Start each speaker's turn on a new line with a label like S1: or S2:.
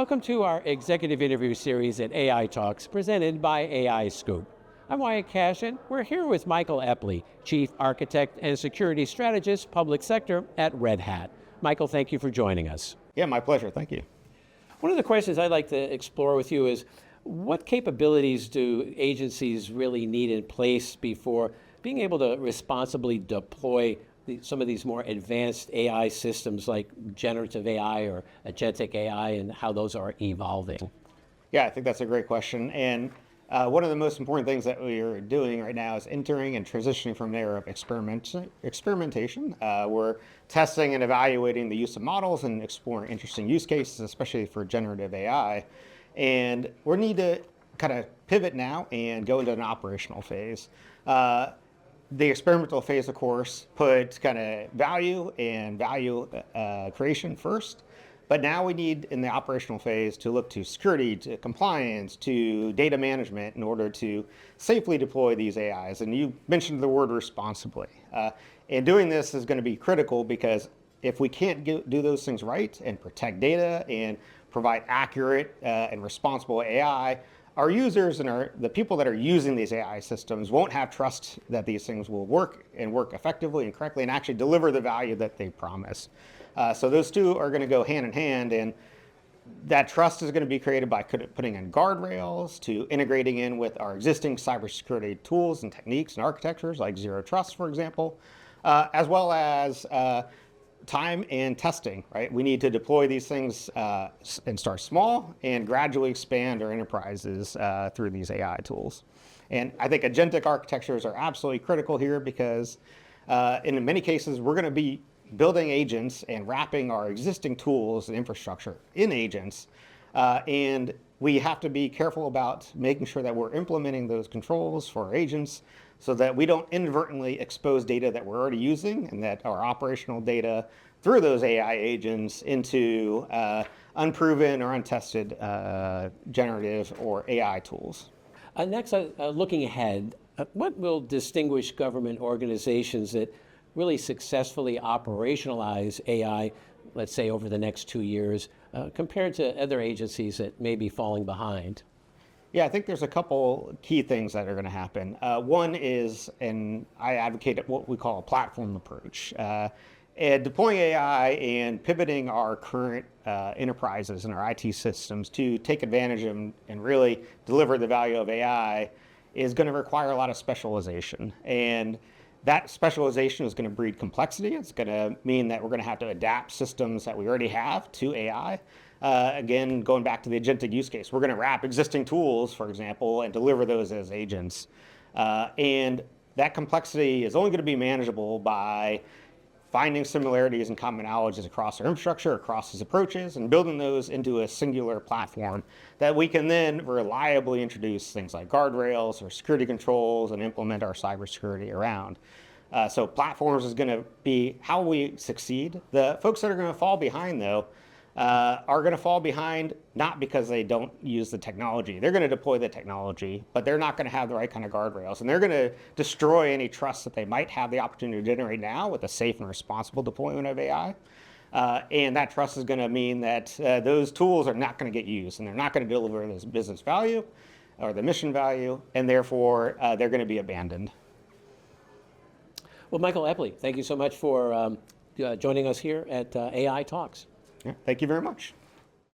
S1: Welcome to our executive interview series at AI Talks, presented by AI Scoop. I'm Wyatt Cash, and we're here with Michael Epley, Chief Architect and Security Strategist, Public Sector at Red Hat. Michael, thank you for joining us.
S2: Yeah, my pleasure. Thank you.
S1: One of the questions I'd like to explore with you is, what capabilities do agencies really need in place before being able to responsibly deploy some of these more advanced AI systems like generative AI or agentic AI, and how those are evolving?
S2: Yeah, I think that's a great question. And one of the most important things that we are doing right now is entering and transitioning from an era of experimentation. We're testing and evaluating the use of models and exploring interesting use cases, especially for generative AI. And we need to kind of pivot now and go into an operational phase. The experimental phase, of course, put kind of value creation first. But now we need, in the operational phase, to look to security, to compliance, to data management in order to safely deploy these AIs. And you mentioned the word responsibly. And doing this is going to be critical, because if we can't do those things right and protect data and provide accurate and responsible AI, our users and the people that are using these AI systems won't have trust that these things will work effectively and correctly and actually deliver the value that they promise. So those two are going to go hand in hand, and that trust is going to be created by putting in guardrails, to integrating in with our existing cybersecurity tools and techniques and architectures like Zero Trust, for example, as well as time and testing, right? We need to deploy these things and start small and gradually expand our enterprises through these AI tools. And I think agentic architectures are absolutely critical here, because in many cases, we're going to be building agents and wrapping our existing tools and infrastructure in agents. And we have to be careful about making sure that we're implementing those controls for our agents, so that we don't inadvertently expose data that we're already using, and that our operational data through those AI agents into unproven or untested generative or AI tools.
S1: Next, looking ahead, what will distinguish government organizations that really successfully operationalize AI, let's say over the next 2 years, compared to other agencies that may be falling behind?
S2: Yeah, I think there's a couple key things that are going to happen. One is, and I advocate what we call a platform approach. And deploying AI and pivoting our current enterprises and our IT systems to take advantage of and really deliver the value of AI is going to require a lot of specialization. And that specialization is going to breed complexity. It's going to mean that we're going to have to adapt systems that we already have to AI. Again, going back to the agentic use case, we're going to wrap existing tools, for example, and deliver those as agents. And that complexity is only going to be manageable by finding similarities and commonalities across our infrastructure, across these approaches, and building those into a singular platform that we can then reliably introduce things like guardrails or security controls and implement our cybersecurity around. So platforms is going to be how we succeed. The folks that are going to fall behind, though, are going to fall behind not because they don't use the technology. They're going to deploy the technology, but they're not going to have the right kind of guardrails. And they're going to destroy any trust that they might have the opportunity to generate now with a safe and responsible deployment of AI. And that trust is going to mean that those tools are not going to get used, and they're not going to deliver this business value or the mission value, and therefore they're going to be abandoned.
S1: Well, Michael Epley, thank you so much for joining us here at AI Talks.
S2: Yeah, thank you very much.